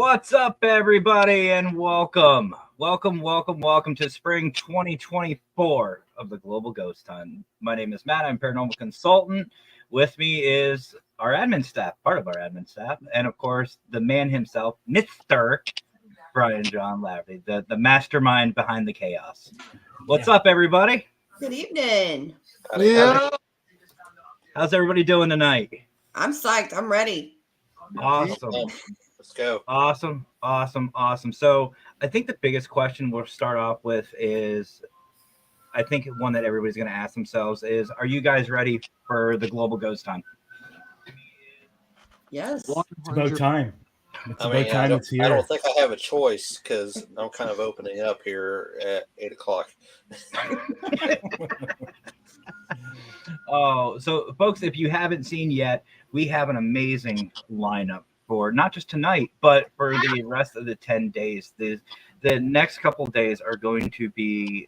What's up, everybody, and welcome to spring 2024 of the Global Ghost Hunt. My name is Matt. I'm a paranormal consultant. With me is our admin staff, part of our admin staff, and of course, the man himself, Mr. Brian John Laverty, the mastermind behind the chaos. What's up, everybody? Good evening. Yeah. How's everybody doing tonight? I'm psyched. I'm ready. Awesome. Let's go. Awesome. So I think the biggest question we'll start off with is, I think one that everybody's going to ask themselves is, are you guys ready for the Global Ghost Hunt? Yes. It's about time. I don't think I have a choice because I'm kind of opening up here at 8 o'clock. Oh, so folks, if you haven't seen yet, we have an amazing lineup for not just tonight, but for the rest of the 10 days. The next couple days are going to be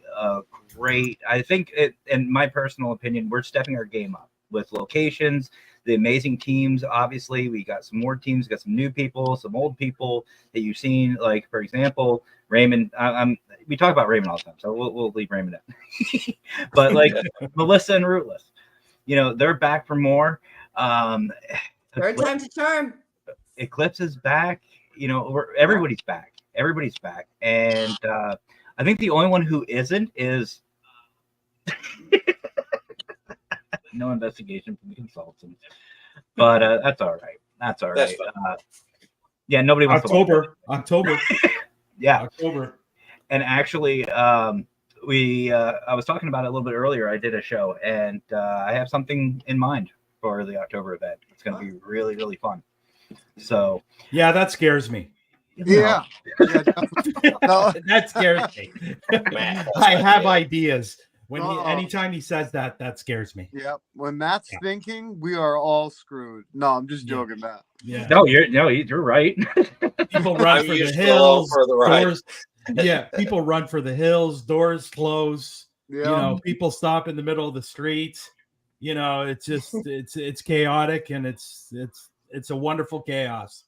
great. I think, in my personal opinion, we're stepping our game up with locations, the amazing teams. Obviously, we got some more teams, we got some new people, some old people that you've seen. Like, for example, Raymond. We talk about Raymond all the time, so we'll leave Raymond out. But like Melissa and Rootless, they're back for more. Third time's a charm. Eclipse is back. Everybody's back. Everybody's back, and I think the only one who isn't is no investigation from the consultants. But that's all right. That's all right. Yeah, nobody wants October. Yeah, October. And actually, I was talking about it a little bit earlier. I did a show, and I have something in mind for the October event. It's going to be really, really fun. So yeah, that scares me. Yeah. No. That scares me. I have ideas. Anytime he says that scares me. Yeah. When Matt's thinking, we are all screwed. No, I'm just joking, Matt. Yeah. No, you're right. People run for the hills. Doors, yeah, people run for the hills. Doors close. Yeah. People stop in the middle of the street. It's just it's chaotic, and it's a wonderful chaos.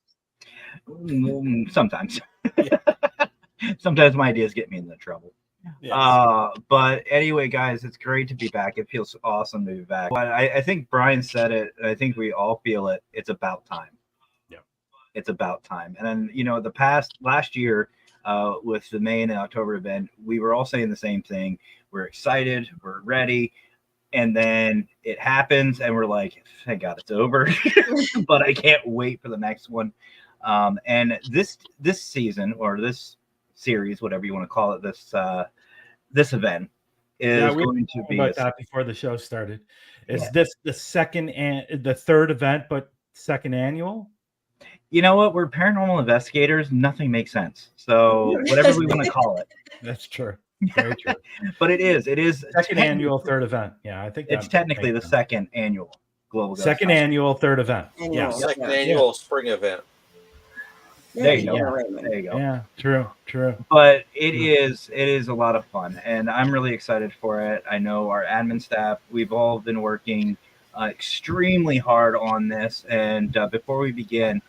Sometimes. Sometimes my ideas get me into trouble. Yes. But anyway, guys, it's great to be back. It feels awesome to be back. But I think Brian said it, and I think we all feel it. It's about time. Yeah. It's about time. And then, last year, with the May and October event, we were all saying the same thing. We're excited. We're ready. And then it happens, and we're like, thank God it's over. But I can't wait for the next one. And this season, or this series, whatever you want to call it, this event is going to be about that before the show started. Is this the second and the third event, but second annual? You know what? We're paranormal investigators. Nothing makes sense. So whatever we want to call it. That's true. Very true. But it is second annual, third event. Yeah, I think it's technically the second annual Global Ghost Second Hunt. Annual, third event. Yeah, second annual spring event. There you go. There you go. Yeah, true. But it is a lot of fun, and I'm really excited for it. I know our admin staff, we've all been working extremely hard on this. And before we begin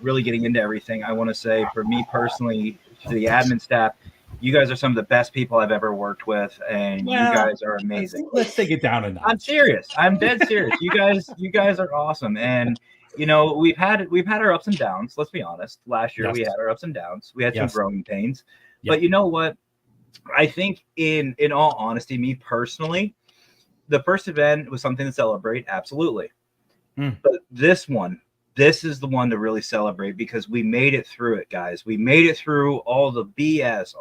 really getting into everything, I want to say, for me personally, to the admin staff, you guys are some of the best people I've ever worked with, and you guys are amazing. Let's take it down a notch. I'm serious. I'm dead serious. You guys are awesome. And we've had our ups and downs. Let's be honest. Last year we had our ups and downs. We had some growing pains. Yep. But you know what? I think in all honesty, me personally, the first event was something to celebrate. Absolutely. But this is the one to really celebrate, because we made it through it, guys. We made it through all the BS,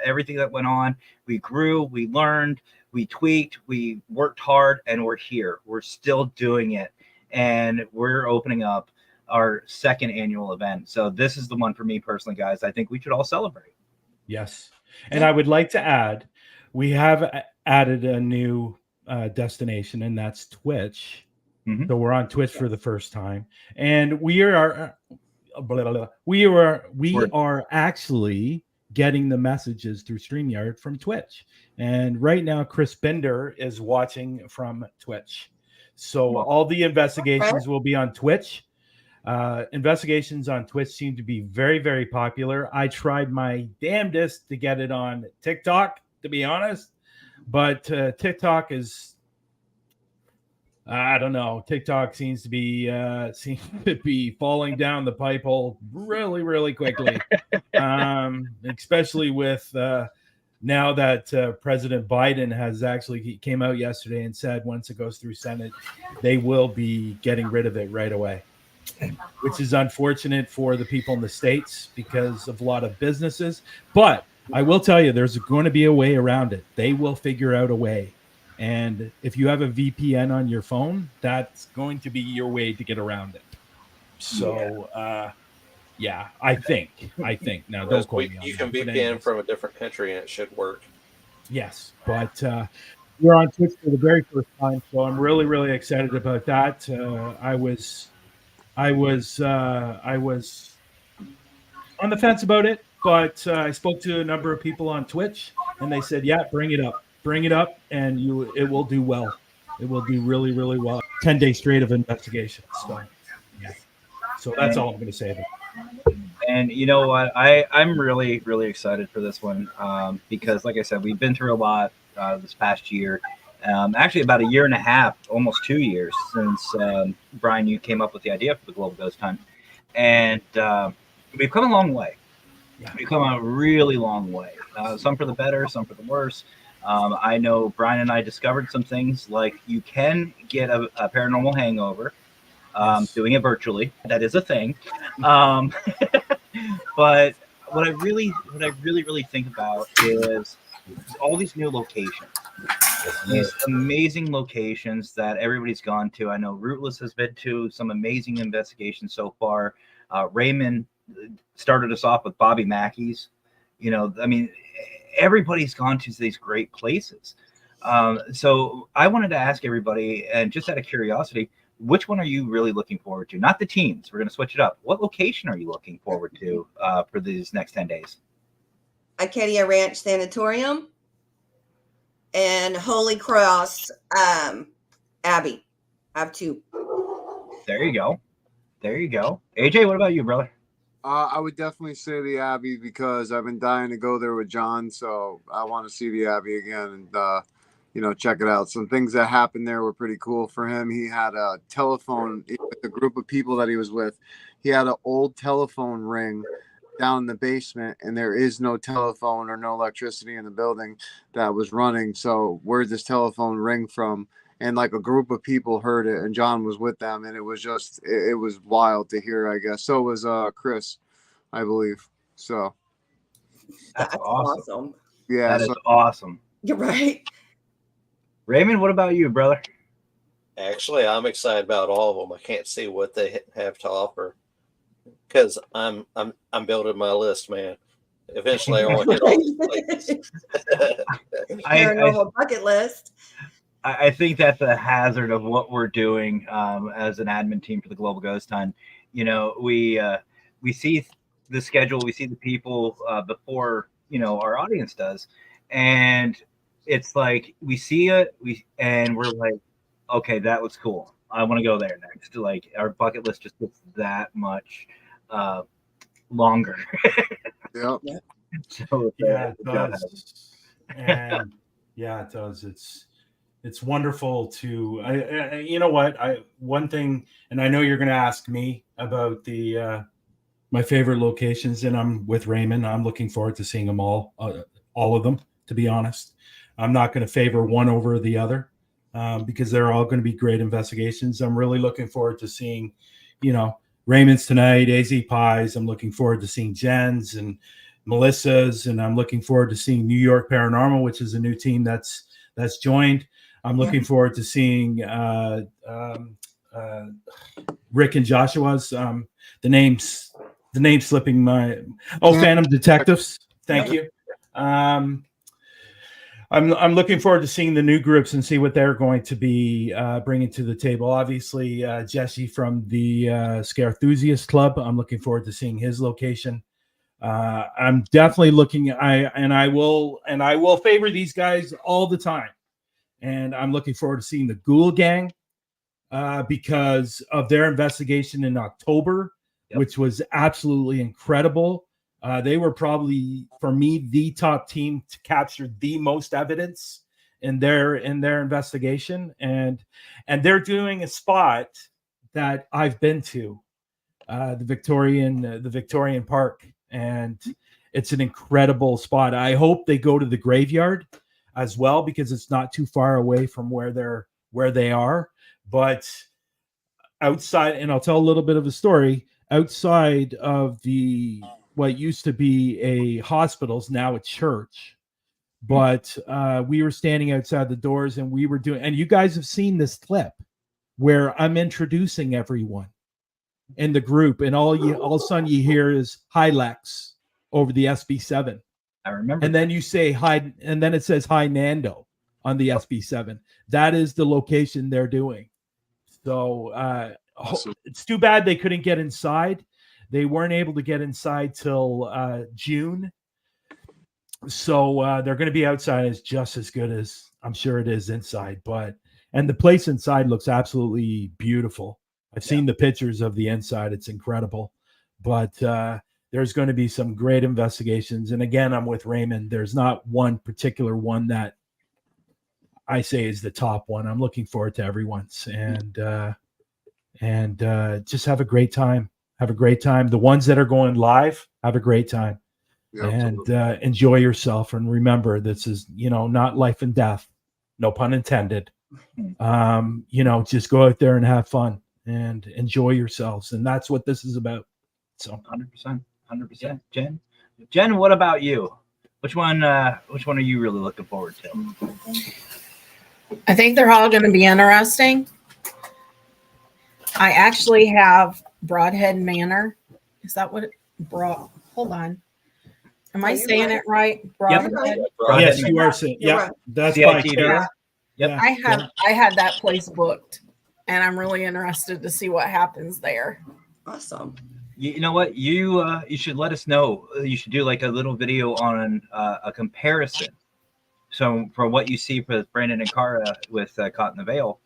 everything that went on. We grew, we learned, we tweaked, we worked hard, and we're here. We're still doing it. And we're opening up our second annual event. So this is the one for me personally, guys. I think we should all celebrate. Yes. And I would like to add, we have added a new destination, and that's Twitch. Mm-hmm. So we're on Twitch for the first time, and we are actually getting the messages through StreamYard from Twitch. And right now, Chris Bender is watching from Twitch. So all the investigations will be on Twitch. Investigations on Twitch seem to be very, very popular. I tried my damnedest to get it on TikTok, to be honest, but TikTok is, I don't know. TikTok seems to be falling down the pipe hole really, really quickly, especially with now that President Biden has he came out yesterday and said once it goes through Senate, they will be getting rid of it right away, which is unfortunate for the people in the States because of a lot of businesses. But I will tell you, there's going to be a way around it. They will figure out a way. And if you have a VPN on your phone, that's going to be your way to get around it. So, I think. Now, don't quote me on you can that, VPN from a different country and it should work. Yes, but we're on Twitch for the very first time, so I'm really, really excited about that. I was on the fence about it, but I spoke to a number of people on Twitch, and they said, "Yeah, bring it up, and it will do well. It will do really, really well. 10 days straight of investigation." So, yeah. So that's all I'm going to say about it. And you know what? I'm really, really excited for this one because, like I said, we've been through a lot this past year. Actually, about a year and a half, almost 2 years since Brian, you came up with the idea for the Global Ghost Hunt, and we've come a long way. We've come a really long way. Some for the better, some for the worse. I know Brian and I discovered some things like you can get a paranormal hangover doing it virtually. That is a thing. But what I really think about is all these new locations. These amazing locations that everybody's gone to. I know Rootless has been to some amazing investigations so far. Raymond started us off with Bobby Mackey's. I mean, everybody's gone to these great places. So I wanted to ask everybody, and just out of curiosity, which one are you really looking forward to? Not the teams. We're going to switch it up. What location are you looking forward to for these next 10 days? Acadia Ranch Sanatorium and Holy Cross Abbey. I have two. There you go. AJ, what about you, brother? I would definitely say the Abbey because I've been dying to go there with John, so I want to see the Abbey again and check it out. Some things that happened there were pretty cool for him. He had a telephone with the group of people that he was with. He had an old telephone ring down in the basement, and there is no telephone or no electricity in the building that was running. So where'd this telephone ring from? And like a group of people heard it, and John was with them, and it was just it was wild to hear, I guess. So was Chris, I believe. So that's awesome. Yeah, that is awesome. You're right. Raymond, what about you, brother? Actually, I'm excited about all of them. I can't see what they have to offer because I'm building my list, man. Eventually, I want to hit all these places. Paranormal bucket list. I think that's a hazard of what we're doing as an admin team for the Global Ghost Hunt. We see the schedule, we see the people before our audience does, and it's like we see it, and we're like, okay, that was cool. I want to go there next. Like our bucket list just gets that much longer. Yep. So, it does. And it does. It's wonderful to, you know what? One thing, and I know you're going to ask me about my favorite locations, and I'm with Raymond. I'm looking forward to seeing them all of them, to be honest. I'm not going to favor one over the other because they're all going to be great investigations. I'm really looking forward to seeing, Raymond's tonight, AZ Pies. I'm looking forward to seeing Jen's and Melissa's, and I'm looking forward to seeing New York Paranormal, which is a new team that's joined. I'm looking forward to seeing Rick and Joshua's. The name's slipping my. Phantom Detectives. Thank you. I'm looking forward to seeing the new groups and see what they're going to be bringing to the table. Obviously, Jesse from the Scare Enthusiast Club. I'm looking forward to seeing his location. I'm definitely looking. I will favor these guys all the time. And I'm looking forward to seeing the Ghoul Gang. because of their investigation in October, which was absolutely incredible. They were probably, for me, the top team to capture the most evidence in their investigation, and they're doing a spot that I've been to, the Victorian Park, and it's an incredible spot. I hope they go to the graveyard as well, because it's not too far away from where they are. But outside, and I'll tell a little bit of a story, outside of what used to be a hospital's now a church. But we were standing outside the doors, and we were doing, and you guys have seen this clip where I'm introducing everyone in the group, and all of a sudden you hear is "Hi Lex" over the SB7. I remember. And then you say hi, and then it says "Hi Nando" on the SB7. That is the location they're doing. So awesome. It's too bad they couldn't get inside. They weren't able to get inside till June. So they're going to be outside is just as good as I'm sure it is inside. And the place inside looks absolutely beautiful. I've seen the pictures of the inside. It's incredible. But there's going to be some great investigations. And again, I'm with Raymond. There's not one particular one that I say is the top one. I'm looking forward to everyone's. And just have a great time. Have a great time. The ones that are going live, have a great time. Yeah, and enjoy yourself. And remember, this is, not life and death. No pun intended. Just go out there and have fun and enjoy yourselves. And that's what this is about. So 100%. Jen, what about you? Which one are you really looking forward to? I think they're all going to be interesting. I actually have Broadhead Manor. Is that what hold on. Am I saying it right? Broadhead? Yes, you are saying. Yeah, right. That's right. Yep. I had that place booked, and I'm really interested to see what happens there. Awesome. You know what? You should let us know. You should do like a little video on a comparison. So for what you see for Brandon and Cara with Caught in the Veil,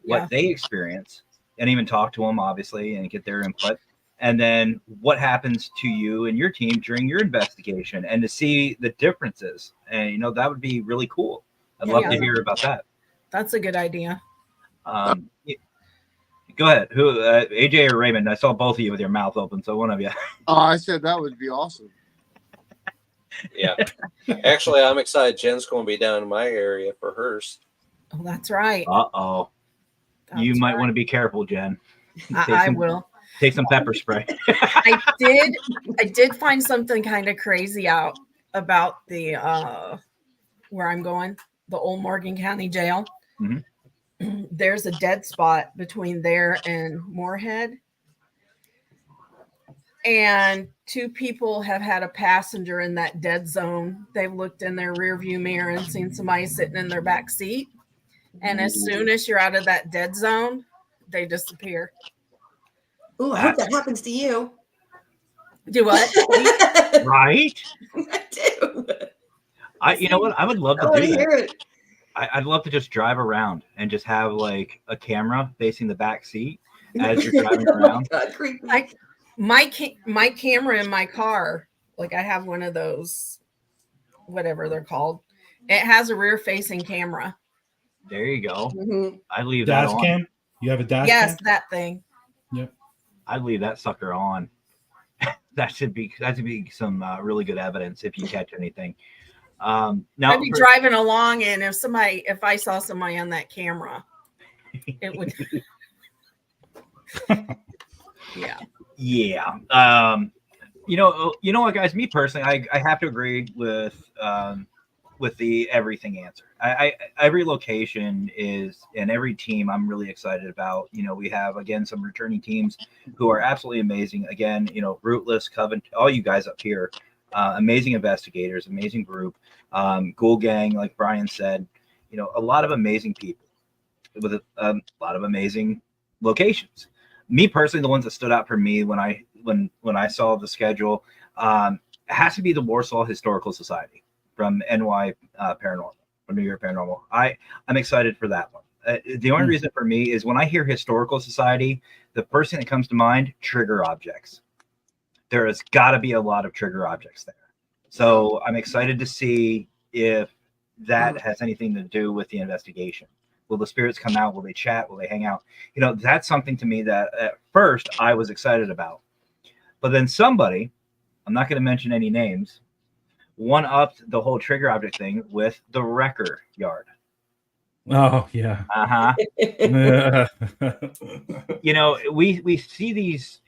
what they experience, and even talk to them obviously and get their input. And then what happens to you and your team during your investigation, and to see the differences. And, that would be really cool. I'd love to hear about that. That's a good idea. Go ahead. Who, AJ or Raymond? I saw both of you with your mouth open. So one of you. Oh, I said that would be awesome. Yeah. Actually, I'm excited. Jen's going to be down in my area for hers. Oh, that's right. Uh-oh. You might want to be careful, Jen. I will. Take some pepper spray. I did find something kind of crazy out about the where I'm going, the old Morgan County Jail. Mm-hmm. There's a dead spot between there and Moorhead. And 2 people have had a passenger in that dead zone. They've looked in their rearview mirror and seen somebody sitting in their back seat. And as soon as you're out of that dead zone, they disappear. Oh, I hope that happens to you. Do what? Right? I do. You know what? I would love to do that. I'd love to just drive around and just have like a camera facing the back seat as you're driving around. God, creepy. My camera in my car, like I have one of those, whatever they're called. It has a rear facing camera. There you go. Mm-hmm. I leave dash that on. cam. You have a dash cam? Yes, that thing. Yep. I'd leave that sucker on. that should be some really good evidence if you catch anything. Now I'd be driving along, and if I saw somebody on that camera, it would. Yeah. You know what, guys? Me personally, I have to agree with the everything answer. Every location is, and every team I'm really excited about. We have, again, some returning teams who are absolutely amazing. Again, Rootless, Coven, all you guys up here, amazing investigators, amazing group, Ghoul Gang, like Brian said, a lot of amazing people with a lot of amazing locations. Me personally, the ones that stood out for me when I saw the schedule, it has to be the Warsaw Historical Society from NY Paranormal, or New York Paranormal. I'm excited for that one. The only reason for me is when I hear historical society, the first thing that comes to mind, trigger objects. There has got to be a lot of trigger objects there. So I'm excited to see if that has anything to do with the investigation. Will the spirits come out? Will they chat? Will they hang out? That's something to me that at first I was excited about. But then somebody, I'm not going to mention any names, one-upped the whole trigger object thing with the wrecker yard. Oh, yeah. We see these,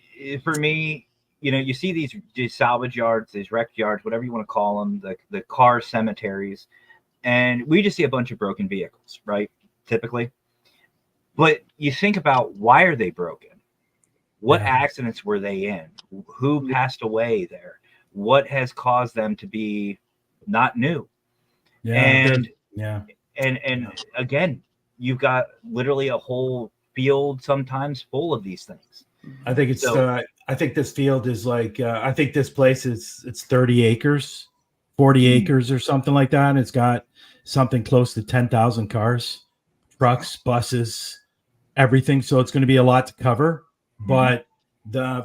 for me, you see these salvage yards, these wrecked yards, whatever you want to call them, the car cemeteries, and we just see a bunch of broken vehicles, right? Typically. But you think about, why are they broken? What accidents were they in? Who passed away there? What has caused them to be not new? And again, you've got literally a whole field sometimes full of these things. I think it's I think this field is like I think this place it's 30 acres, 40 acres or something like that. And it's got something close to 10,000 cars, trucks, buses, everything. So it's going to be a lot to cover. But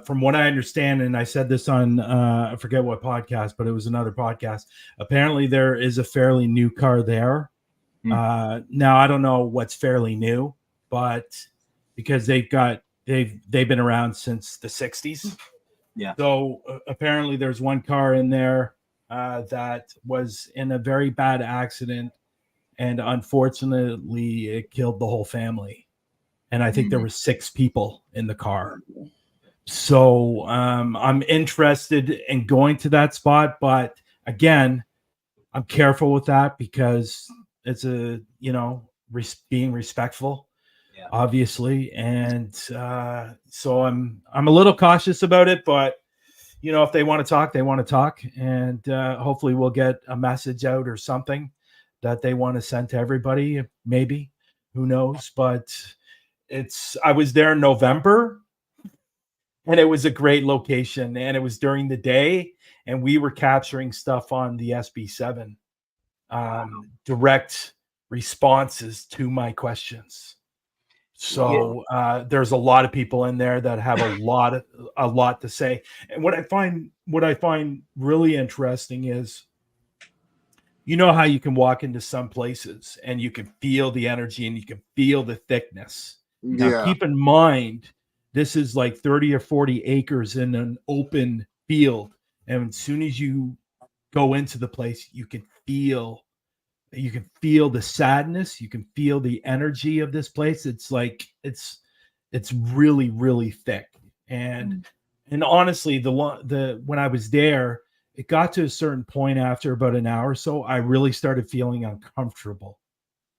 from what I understand, and I said this on I forget what podcast, but it was another podcast. Apparently there is a fairly new car there. Now I don't know what's fairly new, but because they've been around since the 60s. Yeah. So apparently there's one car in there that was in a very bad accident, and unfortunately it killed the whole family. And I think there were 6 people in the car. So I'm interested in going to that spot, but again, I'm careful with that because it's being respectful, obviously. And so I'm a little cautious about it, but if they want to talk, they want to talk. And hopefully we'll get a message out or something that they want to send to everybody. Maybe, who knows? But I was there in November, and it was a great location, and it was during the day, and we were capturing stuff on the SB7, direct responses to my questions. So there's a lot of people in there that have a lot to say. And what I find really interesting is, how you can walk into some places and you can feel the energy and you can feel the thickness. Now, keep in mind, this is like 30 or 40 acres in an open field. And as soon as you go into the place, you can feel the sadness. You can feel the energy of this place. It's like, it's really, really thick. And honestly, when I was there, it got to a certain point after about an hour or so, I really started feeling uncomfortable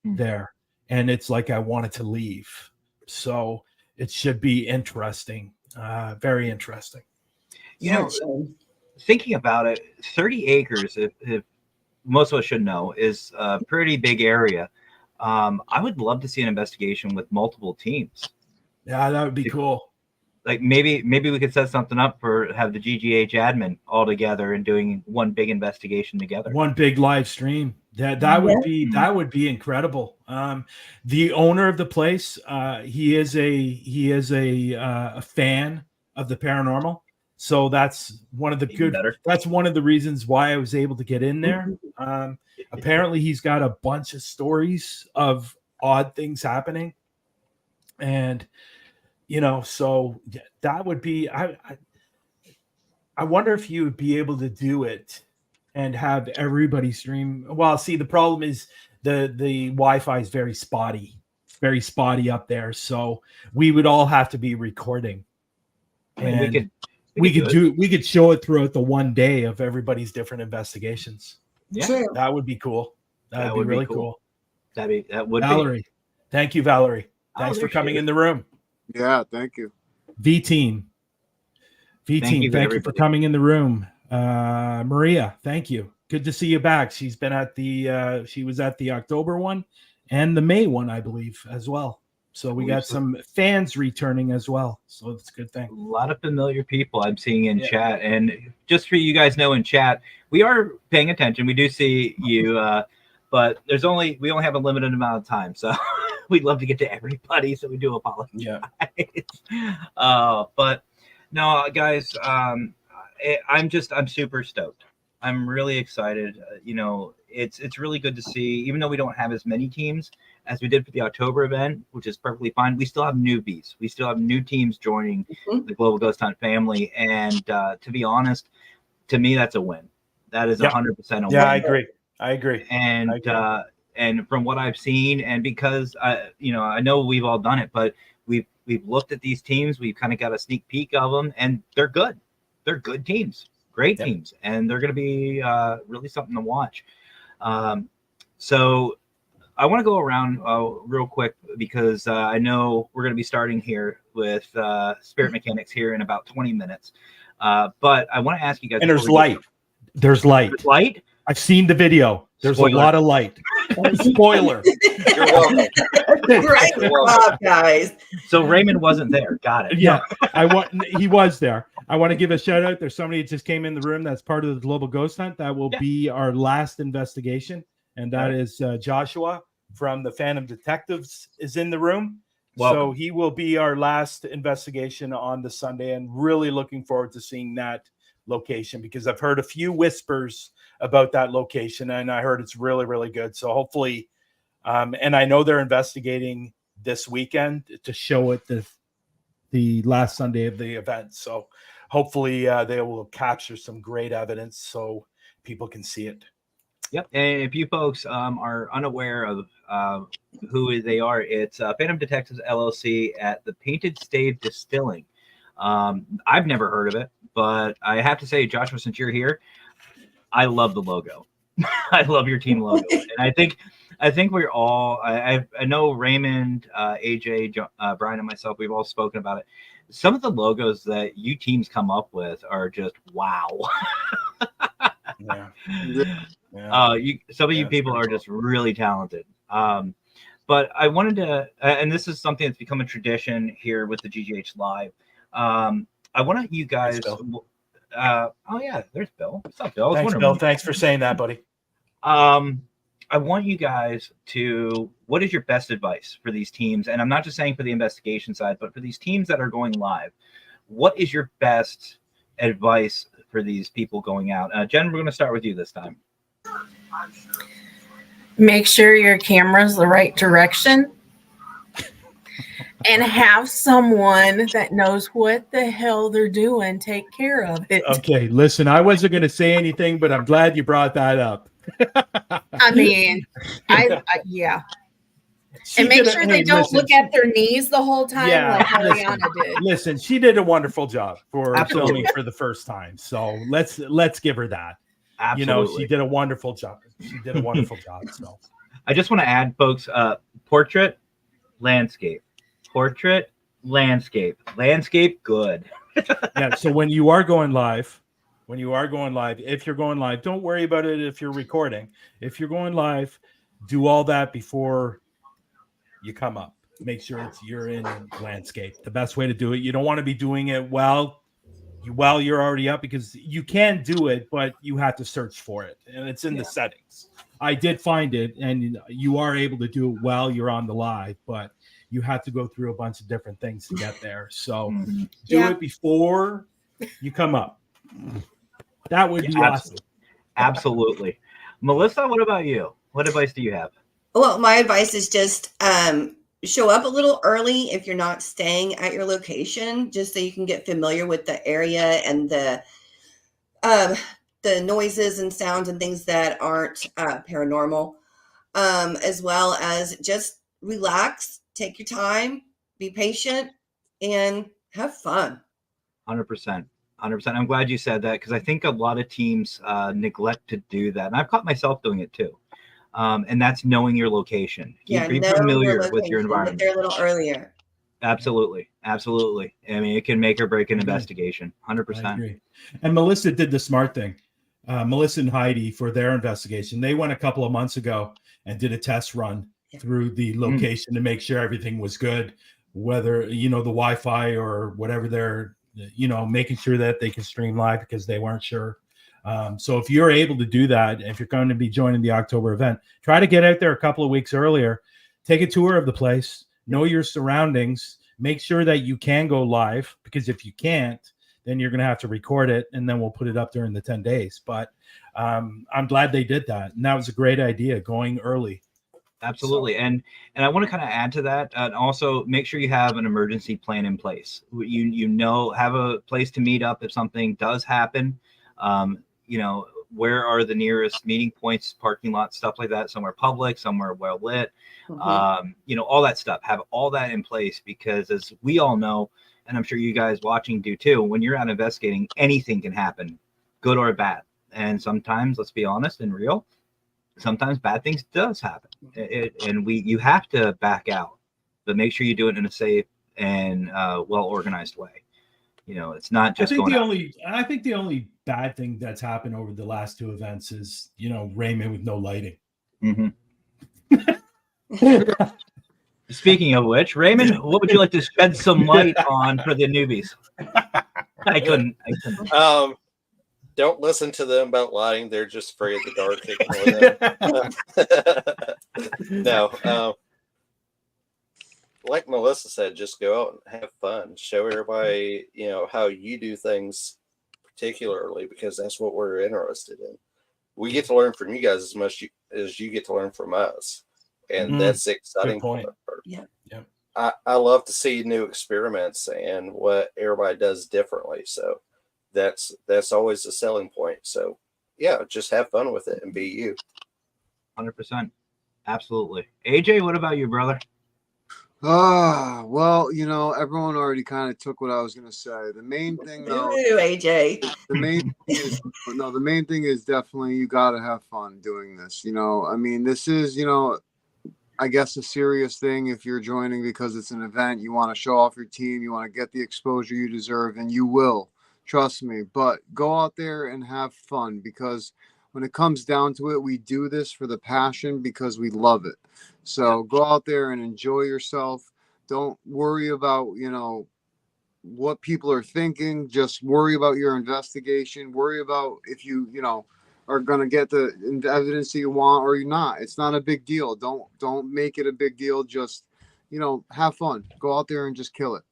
there. And it's like I wanted to leave. So it should be interesting. Very interesting. Thinking about it, 30 acres, if most of us should know, is a pretty big area. I would love to see an investigation with multiple teams. Yeah, that would be cool. Like maybe we could set something up have the GGH admin all together and doing one big investigation together. One big live stream. That would be incredible. The owner of the place, he is a fan of the paranormal. So that's one of the reasons why I was able to get in there. Apparently he's got a bunch of stories of odd things happening. And so that would be, I wonder if you would be able to do it and have everybody stream. Well, see, the problem is the Wi-Fi is very spotty up there. So we would all have to be recording. And we could show it throughout the one day of everybody's different investigations. Yeah, that would be cool. That would be really cool. That would Valerie. be. Thank you, Valerie. Thanks for coming in the room. Yeah, thank you. V-Team, thank you for coming in the room. Maria, thank you. Good to see you back. She's been at she was at the October one and the May one, I believe, as well. So we got some fans returning as well. So it's a good thing. A lot of familiar people I'm seeing in chat. And just for you guys know, in chat, we are paying attention. We do see you, but we only have a limited amount of time. So we'd love to get to everybody, so we do apologize. But no, guys, I'm super stoked. I'm really excited. It's really good to see, even though we don't have as many teams as we did for the October event, which is perfectly fine. We still have newbies. We still have new teams joining the Global Ghost Hunt family. And to be honest, to me, that's a win. That is 100% a win. Yeah, I agree. And from what I've seen, and because I know we've all done it, but we've looked at these teams. We've kind of got a sneak peek of them, and they're good. They're good teams, great teams, and they're going to be really something to watch. So I want to go around real quick because I know we're going to be starting here with Spirit Mechanics here in about 20 minutes. But I want to ask you guys. And there's light. There's light. There's light? I've seen the video. There's a lot of light. Spoiler. You're welcome. Great job, guys. So Raymond wasn't there. Got it. Yeah, he was there. I want to give a shout out. There's somebody that just came in the room that's part of the Global Ghost Hunt. That will be our last investigation. And that is Joshua from the Phantom Detectives is in the room. Welcome. So he will be our last investigation on the Sunday, and really looking forward to seeing that location because I've heard a few whispers about that location and I heard it's really, really good. So hopefully, and I know they're investigating this weekend to show it the last Sunday of the event. So hopefully they will capture some great evidence so people can see it. Yep. And if you folks are unaware of who they are, it's Phantom Detectives LLC at the Painted Stave Distilling. I've never heard of it, but I have to say, Joshua, since you're here, I love the logo. I love your team logo. And I think we're all, I know Raymond, AJ, Brian, and myself, we've all spoken about it. Some of the logos that you teams come up with are just wow. Some of you people are just really talented. But I wanted to, and this is something that's become a tradition here with the GGH Live. I want you guys. Oh yeah, there's Bill. What's up, Bill? Thanks, Bill. Thanks for saying that, buddy. I want you guys to. What is your best advice for these teams? And I'm not just saying for the investigation side, but for these teams that are going live. What is your best advice for these people going out? Jen, we're going to start with you this time. Make sure your camera's the right direction and have someone that knows what the hell they're doing take care of it. Okay, listen, I wasn't going to say anything, but I'm glad you brought that up. I mean, yeah. And make sure they don't look at their knees the whole time like Ariana did. Listen, she did a wonderful job for filming for the first time. So let's give her that. Absolutely. She did a wonderful job. So I just want to add, folks, portrait, landscape. Portrait, landscape. Landscape, good. Yeah, so when you are going live, if you're going live, don't worry about it if you're recording. If you're going live, do all that before you come up. Make sure you're in landscape. The best way to do it. You don't want to be doing it while you're already up, because you can do it, but you have to search for it, and it's in the settings. I did find it, and you are able to do it while you're on the live, but you have to go through a bunch of different things to get there. So do it before you come up. That would be awesome. Absolutely. Melissa, what about you? What advice do you have? Well, my advice is just show up a little early if you're not staying at your location, just so you can get familiar with the area and the noises and sounds and things that aren't paranormal, as well as just relax, take your time, be patient, and have fun. 100%. I'm glad you said that, because I think a lot of teams neglect to do that. And I've caught myself doing it too. And that's knowing your location. Be familiar with your environment. There a little earlier. Absolutely. I mean, it can make or break an investigation. 100%. I agree. And Melissa did the smart thing. Melissa and Heidi, for their investigation, they went a couple of months ago and did a test run through the location to make sure everything was good, whether, the Wi-Fi or whatever they're, making sure that they can stream live, because they weren't sure. So if you're able to do that, if you're going to be joining the October event, try to get out there a couple of weeks earlier take a tour of the place, know your surroundings, make sure that you can go live, because if you can't, then you're going to have to record it, and then we'll put it up during the 10 days. But I'm glad they did that. And that was a great idea, going early. Absolutely. So, and I want to kind of add to that, and also make sure you have an emergency plan in place. Have a place to meet up if something does happen. Where are the nearest meeting points, parking lots, stuff like that, somewhere public, somewhere well lit, all that stuff. Have all that in place, because as we all know, and I'm sure you guys watching do too, when you're out investigating, anything can happen, good or bad. And sometimes, let's be honest and real, sometimes bad things does happen. You have to back out, but make sure you do it in a safe and well-organized way. It's not just I think the only bad thing that's happened over the last two events is, Raymond with no lighting. Mm-hmm. Speaking of which, Raymond, what would you like to shed some light on for the newbies? I couldn't. Don't listen to them about lighting. They're just afraid of the dark. No. Like Melissa said, just go out and have fun. Show everybody, how you do things particularly, because that's what we're interested in. We get to learn from you guys as much as you get to learn from us. And that's the exciting part. Yeah. I love to see new experiments and what everybody does differently. So that's always a selling point. So yeah, just have fun with it and be you. 100%. Absolutely. AJ, what about you, brother? Well, everyone already kind of took what I was going to say. The main thing, though, AJ. The main thing is definitely you got to have fun doing this. This is, I guess a serious thing if you're joining because it's an event. You want to show off your team. You want to get the exposure you deserve, and you will. Trust me. But go out there and have fun, because when it comes down to it, we do this for the passion because we love it. So go out there and enjoy yourself. Don't worry about, what people are thinking. Just worry about your investigation. Worry about if you, are going to get the evidence that you want or you're not. It's not a big deal. Don't make it a big deal. Just, have fun. Go out there and just kill it.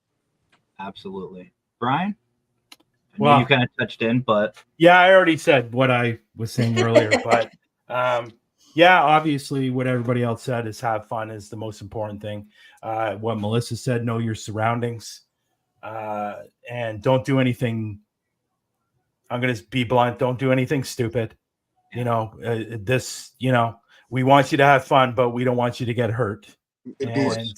Absolutely. Brian? Well, you kind of touched in, but yeah, I already said what I was saying earlier, but obviously what everybody else said is have fun is the most important thing. What Melissa said, know your surroundings, and don't do anything. I'm going to be blunt. Don't do anything stupid. We want you to have fun, but we don't want you to get hurt. And,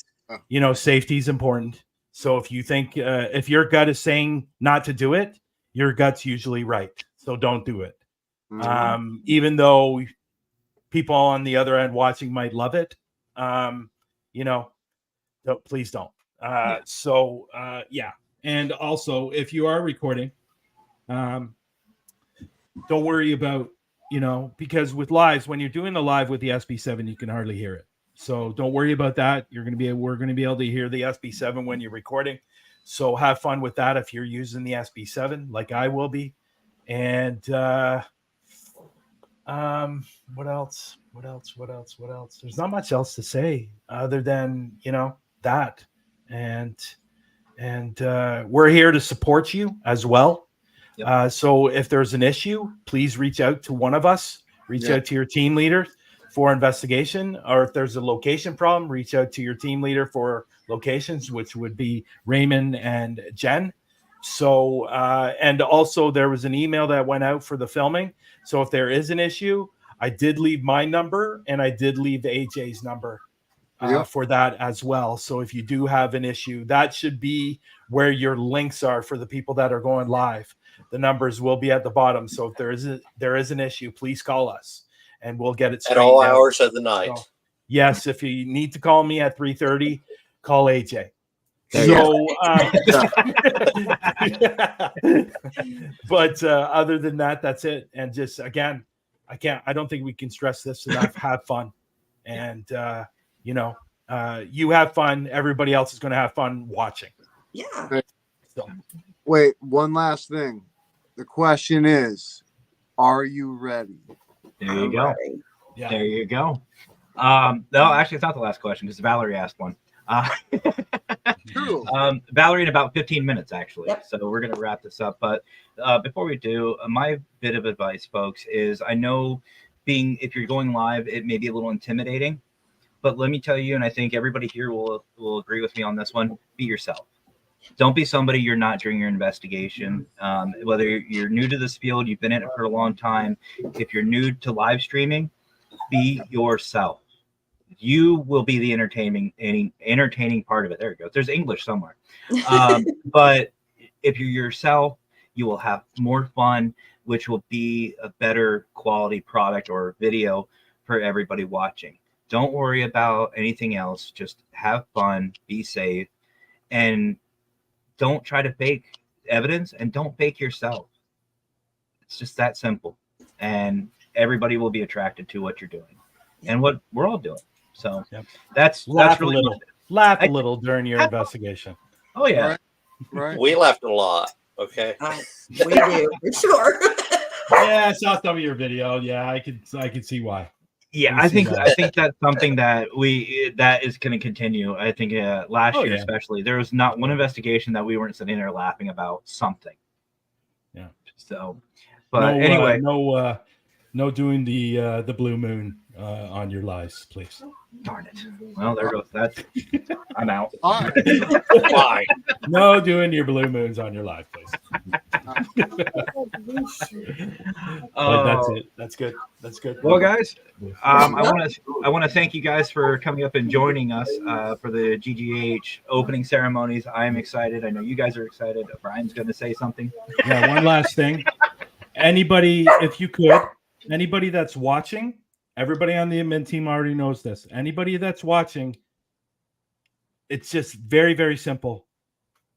safety is important. So if you think, if your gut is saying not to do it, your gut's usually right. So don't do it. Mm-hmm. Even though people on the other end watching might love it, please don't. And also, if you are recording, don't worry about, because with lives, when you're doing the live with the SB7, you can hardly hear it. So don't worry about that. We're going to be able to hear the SB7 when you're recording. So have fun with that if you're using the SB7, like I will be. And what else? There's not much else to say other than, that. And we're here to support you as well. Yep. So if there's an issue, please reach out to one of us. Reach out to your team leader for investigation, or if there's a location problem, reach out to your team leader for locations, which would be Raymond and Jen. So, and also there was an email that went out for the filming. So if there is an issue, I did leave my number and I did leave AJ's number for that as well. So if you do have an issue, that should be where your links are for the people that are going live. The numbers will be at the bottom. So if there is an issue, please call us and we'll get it straight. At all hours of the night. So, yes, if you need to call me at 3:30, call AJ. But other than that, that's it. And just again, I don't think we can stress this enough. Have fun, and you have fun. Everybody else is going to have fun watching. Yeah. So, wait, one last thing. The question is, are you ready? There you go. Ready. Yeah. There you go. No, actually, it's not the last question because Valerie asked one. True. Valerie, in about 15 minutes, actually. Yep. So we're going to wrap this up. But before we do, my bit of advice, folks, is I know if you're going live, it may be a little intimidating. But let me tell you, and I think everybody here will agree with me on this one, be yourself. Don't be somebody you're not during your investigation. Whether you're new to this field, you've been in it for a long time. If you're new to live streaming, be yourself. You will be the entertaining part of it. There it goes. There's English somewhere. But if you're yourself, you will have more fun, which will be a better quality product or video for everybody watching. Don't worry about anything else. Just have fun, be safe, and don't try to fake evidence and don't fake yourself. It's just that simple. And everybody will be attracted to what you're doing and what we're all doing. So that's really laugh a little during your investigation. Oh yeah. Right. We laughed a lot. Okay. We do, for sure. Yeah, I saw some of your video. Yeah, I could see why. Yeah, I think that's something that is going to continue. I think last year especially, there was not one investigation that we weren't sitting there laughing about something. Yeah. So, but anyway, no doing the blue moon on your lives, please. Darn it. Well, there goes that. I'm out. All right. Fine. No doing your blue moons on your live, please. That's it. That's good. That's good. Well, guys, I want to thank you guys for coming up and joining us for the GGH opening ceremonies. I am excited. I know you guys are excited. Brian's going to say something. Yeah. One last thing. Anybody, if you could, anybody that's watching. Everybody on the admin team already knows this. Anybody that's watching, it's just very, very simple.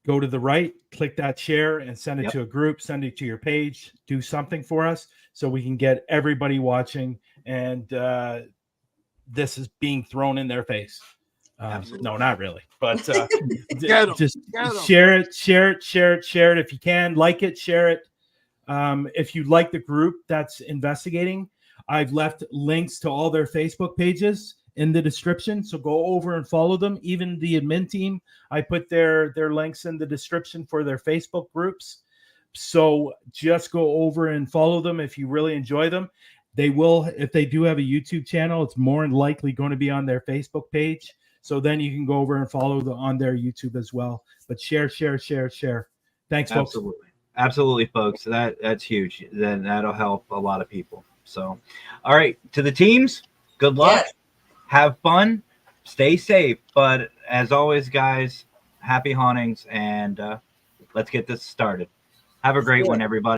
Go to the right, click that share, and send it to a group, send it to your page, do something for us so we can get everybody watching. And this is being thrown in their face. No, not really. But just share it. If you can, like it, share it. If you like the group that's investigating, I've left links to all their Facebook pages in the description. So go over and follow them. Even the admin team, I put their links in the description for their Facebook groups. So just go over and follow them if you really enjoy them. They will, if they do have a YouTube channel, it's more than likely going to be on their Facebook page. So then you can go over and follow on their YouTube as well. But share. Thanks, folks. Absolutely, folks. That's huge. Then that'll help a lot of people. So, all right, to the teams, good luck. Yes. Have fun. Stay safe. But as always, guys, happy hauntings, and let's get this started. Have a great one, everybody.